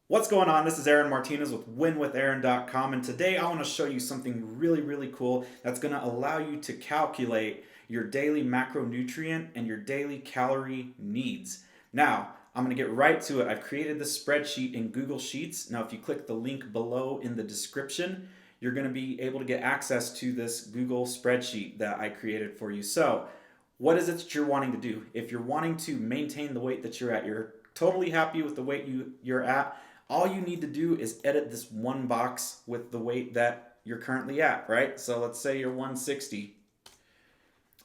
What's going on? This is Aaron Martinez with winwithaaron.com, and today I want to show you something really cool that's going to allow you to calculate your daily macronutrient and your daily calorie needs. Now, I'm going to get right to it. I've created this spreadsheet in Google Sheets. Now, if you click the link below in the description, you're going to be able to get access to this Google spreadsheet that I created for you. So, what is it that you're wanting to do? If you're wanting to maintain the weight that you're at, you're totally happy with the weight you're at, all you need to do is edit this one box with the weight that you're currently at, right? So let's say you're 160.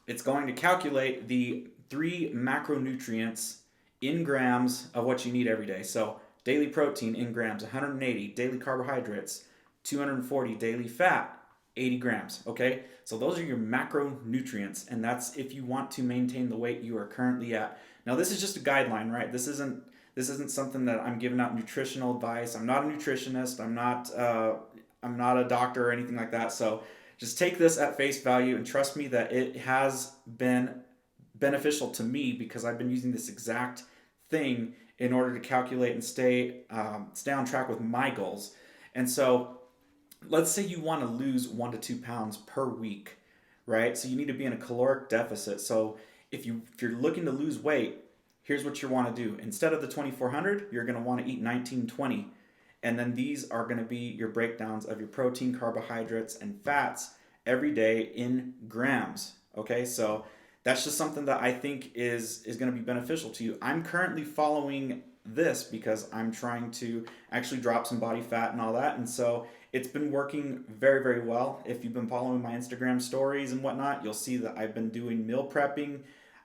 It's going to calculate the three macronutrients in grams of what you need every day. So daily protein in grams, 180, daily carbohydrates, 240, daily fat, 80 grams, okay? So those are your macronutrients, and that's if you want to maintain the weight you are currently at. Now this is just a guideline, right? This isn't something that I'm giving out nutritional advice. I'm not a nutritionist. I'm not a doctor or anything like that. So just take this at face value and trust me that it has been beneficial to me because I've been using this exact thing in order to calculate and stay on track with my goals. And so let's say you want to lose 1 to 2 pounds per week, right? So you need to be in a caloric deficit. So if you're looking to lose weight, here's what you want to do. Instead of the 2400, you're going to want to eat 1920. And then these are going to be your breakdowns of your protein, carbohydrates, and fats every day in grams. Okay, so that's just something that I think is going to be beneficial to you. I'm currently following this because I'm trying to actually drop some body fat and all that. And so it's been working very well. If you've been following my Instagram stories and whatnot, you'll see that I've been doing meal prepping.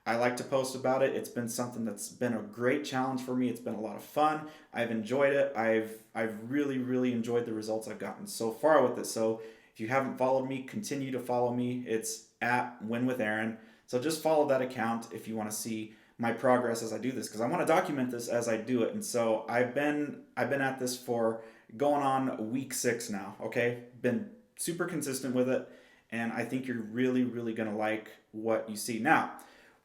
I like to post about it. It's been something that's been a great challenge for me. It's been a lot of fun. I've enjoyed it. I've really enjoyed the results I've gotten so far with it. So if you haven't followed me, continue to follow me. It's at Win with Aaron. So just follow that account if you want to see my progress as I do this, because I want to document this as I do it. And so I've been at this for going on week 6 now. Okay, been super consistent with it, and I think you're really gonna like what you see now.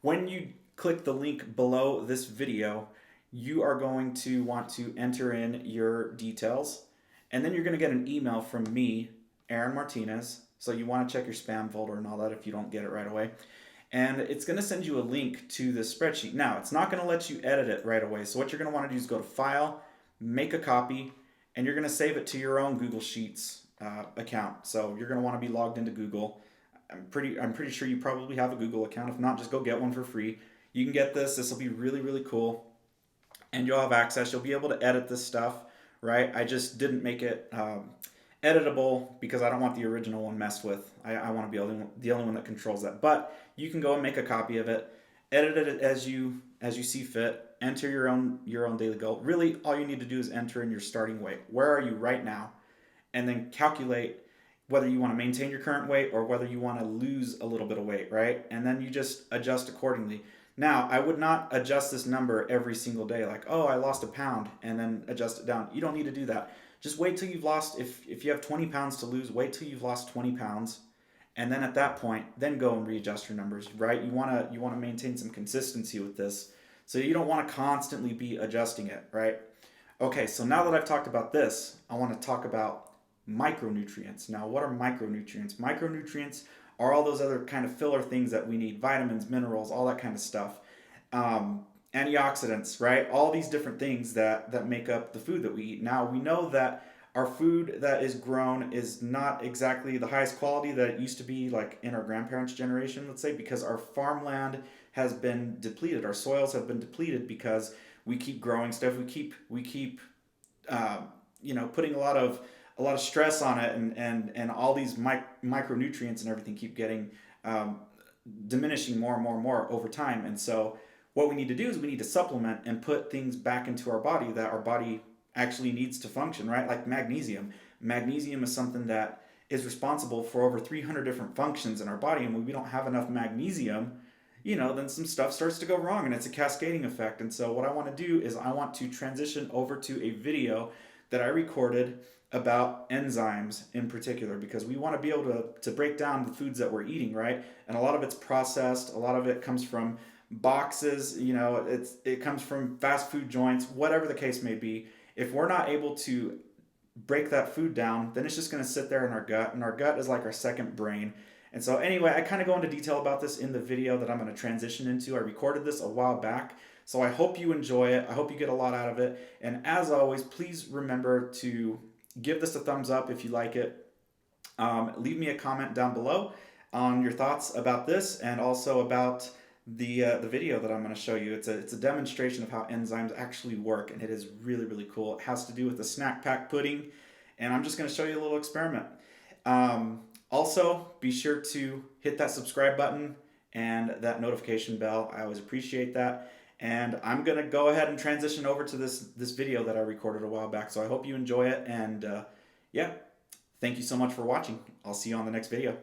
When you click the link below this video, you are going to want to enter in your details, and then you're going to get an email from me, Aaron Martinez. So you want to check your spam folder and all that if you don't get it right away. And it's going to send you a link to this spreadsheet. Now, it's not going to let you edit it right away. So what you're going to want to do is go to File, make a copy, and you're going to save it to your own Google Sheets account. So you're going to want to be logged into Google. I'm pretty sure you probably have a Google account. If not, just go get one for free. You can get this. This will be really cool, and you'll have access. You'll be able to edit this stuff, right? I just didn't make it editable because I don't want the original one messed with. I want to be the only one that controls that. But you can go and make a copy of it, edit it as you see fit. Enter your own daily goal. Really, all you need to do is enter in your starting weight. Where are you right now? And then calculate whether you want to maintain your current weight or whether you want to lose a little bit of weight, right? And then you just adjust accordingly. Now, I would not adjust this number every single day, like, oh, I lost a pound, and then adjust it down. You don't need to do that. Just wait till you've lost, if you have 20 pounds to lose, wait till you've lost 20 pounds. And then at that point, then go and readjust your numbers, right? You want to maintain some consistency with this. So you don't want to constantly be adjusting it, right? Okay, so now that I've talked about this, I want to talk about micronutrients. Now, what are micronutrients? Micronutrients are all those other kind of filler things that we need, vitamins, minerals, all that kind of stuff. Antioxidants, right? All these different things that make up the food that we eat. Now, we know that our food that is grown is not exactly the highest quality that it used to be, like in our grandparents' generation, let's say, because our farmland has been depleted. Our soils have been depleted because we keep growing stuff. We keep putting a lot of stress on it, and all these micronutrients and everything keep getting diminishing more and more over time. And so what we need to do is we need to supplement and put things back into our body that our body actually needs to function, right? Like magnesium. Magnesium is something that is responsible for over 300 different functions in our body, and when we don't have enough magnesium, then some stuff starts to go wrong, and it's a cascading effect. And so what I want to do is I want to transition over to a video that I recorded about enzymes in particular, because we want to be able to break down the foods that we're eating, right? And a lot of it's processed, a lot of it comes from boxes, it comes from fast food joints, whatever the case may be. If we're not able to break that food down, then it's just going to sit there in our gut, and our gut is like our second brain. And so anyway, I kind of go into detail about this in the video that I'm going to transition into. I recorded this a while back, so I hope you enjoy it. I hope you get a lot out of it. And as always, please remember to give this a thumbs up if you like it. Leave me a comment down below on your thoughts about this, and also about the video that I'm going to show you. It's a demonstration of how enzymes actually work, and it is really, really cool. It has to do with the snack pack pudding, and I'm just going to show you a little experiment. Also, be sure to hit that subscribe button and that notification bell. I always appreciate that. And I'm going to go ahead and transition over to this video that I recorded a while back. So I hope you enjoy it. And yeah, thank you so much for watching. I'll see you on the next video.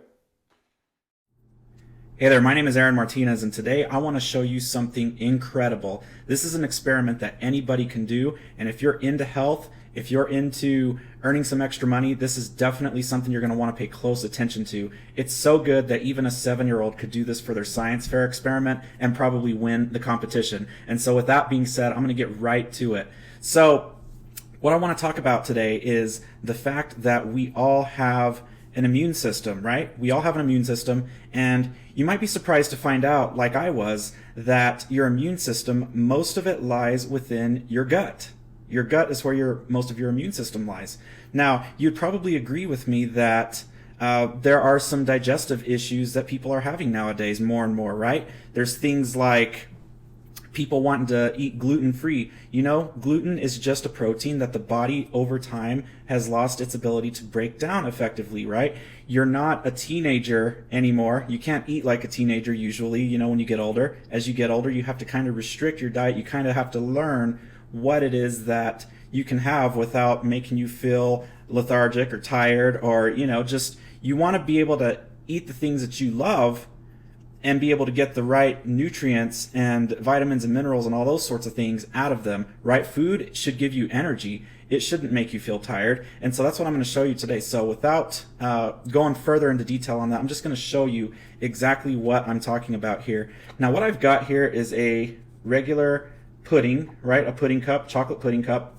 Hey there, my name is Aaron Martinez, and today I want to show you something incredible. This is an experiment that anybody can do, and if you're into health, if you're into earning some extra money, this is definitely something you're going to want to pay close attention to. It's so good that even a 7-year-old could do this for their science fair experiment and probably win the competition. And so with that being said, I'm going to get right to it. So what I want to talk about today is the fact that we all have an immune system, right? We all have an immune system, and you might be surprised to find out, like I was, that your immune system, most of it lies within your gut. Your gut is where most of your immune system lies. Now, you'd probably agree with me that there are some digestive issues that people are having nowadays more and more, right? There's things like people wanting to eat gluten-free. You know, gluten is just a protein that the body over time has lost its ability to break down effectively, right? You're not a teenager anymore. You can't eat like a teenager usually, you know, when you get older. As you get older, you have to kind of restrict your diet. You kind of have to learn what it is that you can have without making you feel lethargic or tired, or, you know, just you want to be able to eat the things that you love and be able to get the right nutrients and vitamins and minerals and all those sorts of things out of them, right? Food should give you energy. It shouldn't make you feel tired. And so that's what I'm going to show you today. So without going further into detail on that, I'm just going to show you exactly what I'm talking about here. Now, what I've got here is a regular pudding, right? A pudding cup, chocolate pudding cup.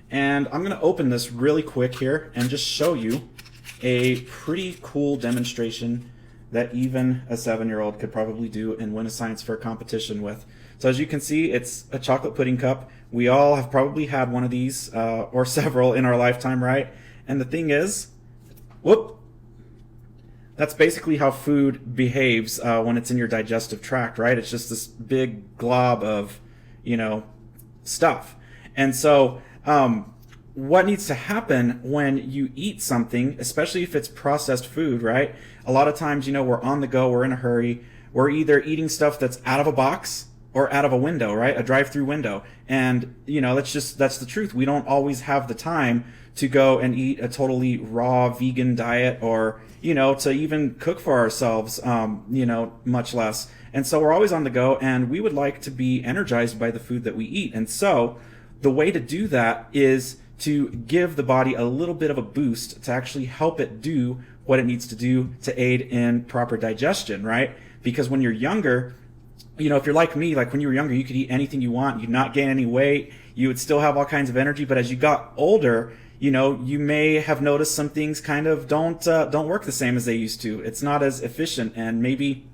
And I'm going to open this really quick here and just show you a pretty cool demonstration that even a 7-year-old could probably do and win a science fair competition with. So as you can see, it's a chocolate pudding cup. We all have probably had one of these or several in our lifetime, right? And the thing is, whoop, that's basically how food behaves when it's in your digestive tract, right? It's just this big glob of, you know, stuff. And so what needs to happen when you eat something, especially if it's processed food, right? A lot of times, you know, we're on the go, we're in a hurry, we're either eating stuff that's out of a box or out of a window, right? A drive-through window. And, you know, that's the truth. We don't always have the time to go and eat a totally raw vegan diet, or, you know, to even cook for ourselves, you know, much less. And so we're always on the go, and we would like to be energized by the food that we eat. And so the way to do that is to give the body a little bit of a boost to actually help it do what it needs to do to aid in proper digestion, right? Because when you're younger, you know, if you're like me, like when you were younger, you could eat anything you want, you'd not gain any weight, you would still have all kinds of energy. But as you got older, you know, you may have noticed some things kind of don't work the same as they used to. It's not as efficient, and maybe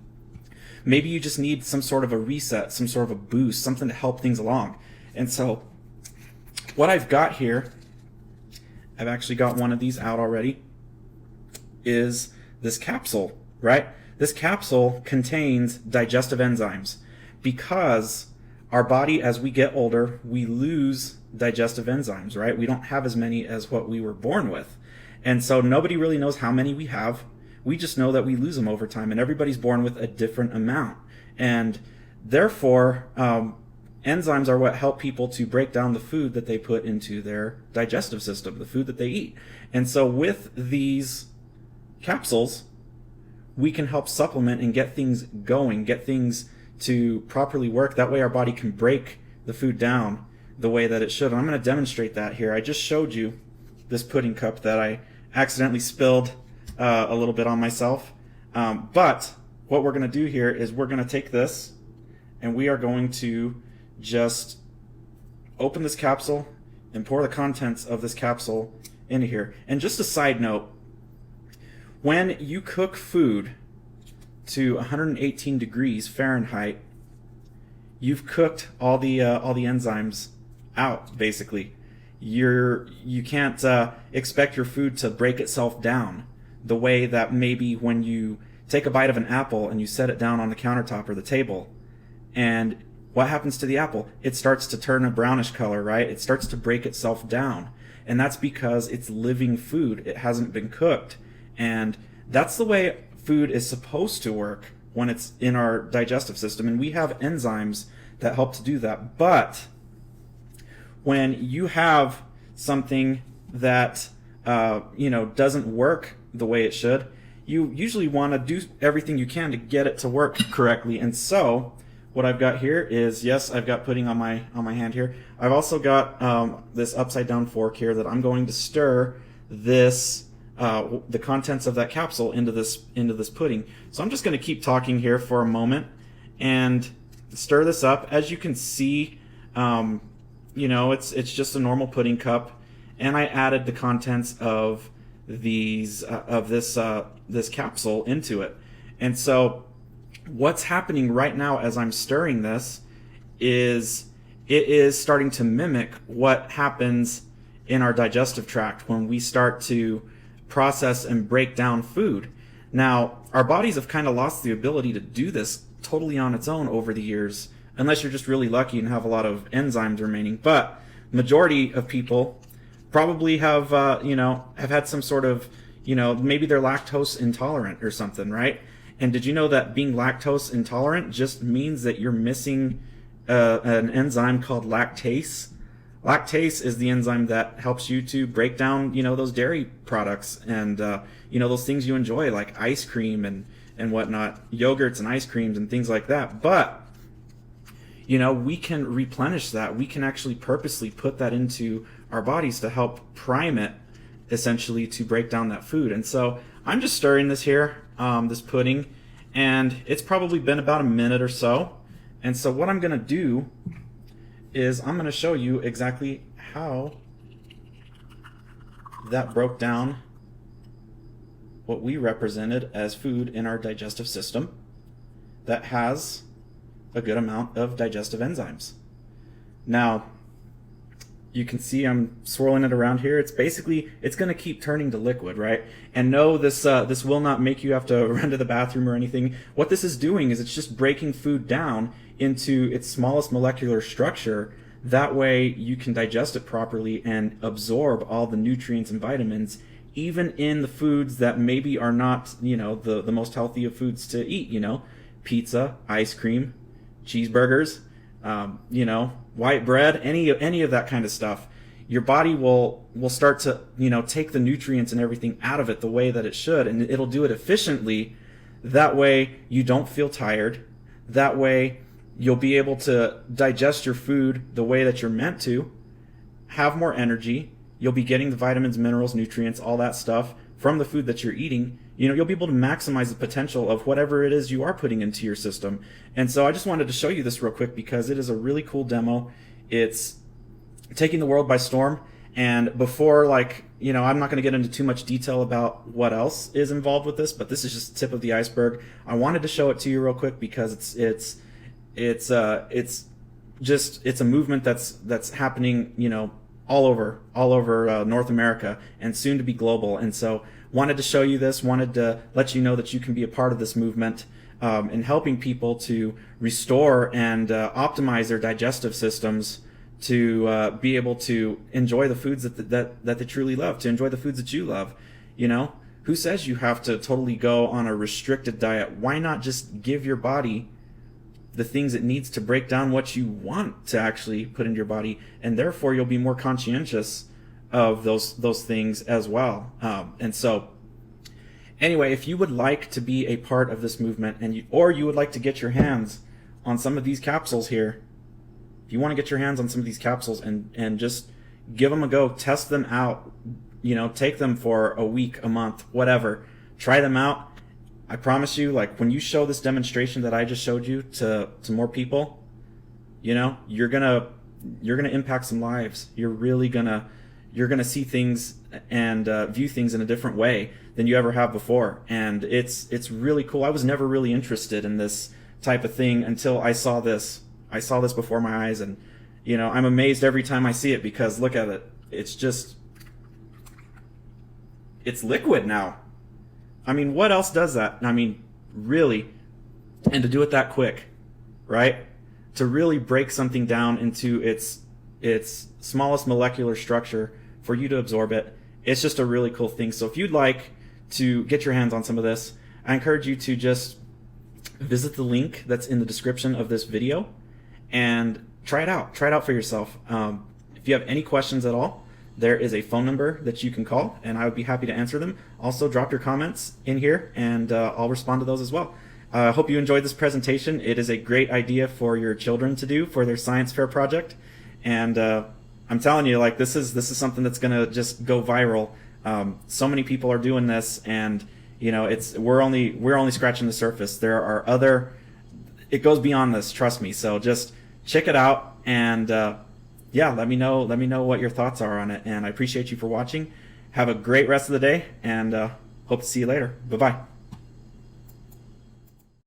you just need some sort of a reset, some sort of a boost, something to help things along. And so what I've got here, I've actually got one of these out already, is this capsule, right? This capsule contains digestive enzymes. Because our body, as we get older, we lose digestive enzymes, right? We don't have as many as what we were born with. And so nobody really knows how many we have. We just know that we lose them over time, and everybody's born with a different amount. And therefore, enzymes are what help people to break down the food that they put into their digestive system, the food that they eat. And so with these capsules, we can help supplement and get things going, get things to properly work. That way our body can break the food down the way that it should. And I'm going to demonstrate that here. I just showed you this pudding cup that I accidentally spilled a little bit on myself. But what we're going to do here is we're going to take this and we are going to just open this capsule, and pour the contents of this capsule into here. And just a side note, when you cook food to 118 degrees Fahrenheit, you've cooked all the enzymes out. Basically, you can't expect your food to break itself down the way that maybe when you take a bite of an apple and you set it down on the countertop or the table, and what happens to the apple? It starts to turn a brownish color, right? It starts to break itself down, and that's because it's living food. It hasn't been cooked, and that's the way food is supposed to work when it's in our digestive system, and we have enzymes that help to do that. But when you have something that doesn't work the way it should, you usually want to do everything you can to get it to work correctly. And so what I've got here is, yes, I've got pudding on my hand here. I've also got this upside down fork here that I'm going to stir this the contents of that capsule into this pudding. So I'm just going to keep talking here for a moment and stir this up. As you can see, it's just a normal pudding cup, and I added the contents of this capsule into it. And so what's happening right now as I'm stirring this is it is starting to mimic what happens in our digestive tract when we start to process and break down food. Now, our bodies have kind of lost the ability to do this totally on its own over the years, unless you're just really lucky and have a lot of enzymes remaining. But majority of people probably have had some sort of, maybe they're lactose intolerant or something, right? And did you know that being lactose intolerant just means that you're missing an enzyme called lactase? Lactase is the enzyme that helps you to break down, those dairy products and, those things you enjoy, like ice cream and whatnot, yogurts and ice creams and things like that. But, we can replenish that. We can actually purposely put that into our bodies to help prime it, essentially, to break down that food. And so I'm just stirring this here, this pudding, and it's probably been about a minute or so. And so what I'm going to do is I'm going to show you exactly how that broke down what we represented as food in our digestive system that has a good amount of digestive enzymes. Now, you can see I'm swirling it around here. It's going to keep turning to liquid, right? And no, this will not make you have to run to the bathroom or anything. What this is doing is it's just breaking food down into its smallest molecular structure. That way you can digest it properly and absorb all the nutrients and vitamins, even in the foods that maybe are not, the most healthy of foods to eat, pizza, ice cream, cheeseburgers, white bread, any of that kind of stuff. Your body will start to, take the nutrients and everything out of it the way that it should, and it'll do it efficiently. That way you don't feel tired. That way you'll be able to digest your food the way that you're meant to, have more energy. You'll be getting the vitamins, minerals, nutrients, all that stuff from the food that you're eating. You'll be able to maximize the potential of whatever it is you are putting into your system. And so I just wanted to show you this real quick because it is a really cool demo. It's taking the world by storm. And before, I'm not going to get into too much detail about what else is involved with this, but this is just the tip of the iceberg. I wanted to show it to you real quick because it's a movement that's happening, all over North America and soon to be global. And so wanted to show you this, wanted to let you know that you can be a part of this movement in helping people to restore and optimize their digestive systems to be able to enjoy the foods that they truly love, to enjoy the foods that you love. Who says you have to totally go on a restricted diet? Why not just give your body the things it needs to break down what you want to actually put into your body, and therefore you'll be more conscientious of those things as well. And so anyway, if you would like to be a part of this movement or you would like to get your hands on some of these capsules here, if you want to get your hands on some of these capsules and just give them a go, test them out, take them for a week, a month, whatever, try them out. I promise you, when you show this demonstration that I just showed you to more people, you're gonna you're gonna impact some lives. You're gonna see things and view things in a different way than you ever have before, and it's really cool. I was never really interested in this type of thing until I saw this. I saw this before my eyes, and I'm amazed every time I see it, because look at it. It's liquid now. I mean, what else does that? I mean, really, and to do it that quick, right? To really break something down into its smallest molecular structure for you to absorb it. It's just a really cool thing. So if you'd like to get your hands on some of this, I encourage you to just visit the link that's in the description of this video and try it out. Try it out for yourself. If you have any questions at all, there is a phone number that you can call, and I would be happy to answer them. Also, drop your comments in here, and I'll respond to those as well. I hope you enjoyed this presentation. It is a great idea for your children to do for their science fair project, and I'm telling you, like, this is something that's gonna just go viral. So many people are doing this, and we're only scratching the surface. There are it goes beyond this, trust me. So just check it out, and yeah, let me know what your thoughts are on it. And I appreciate you for watching. Have a great rest of the day, and hope to see you later. Bye bye.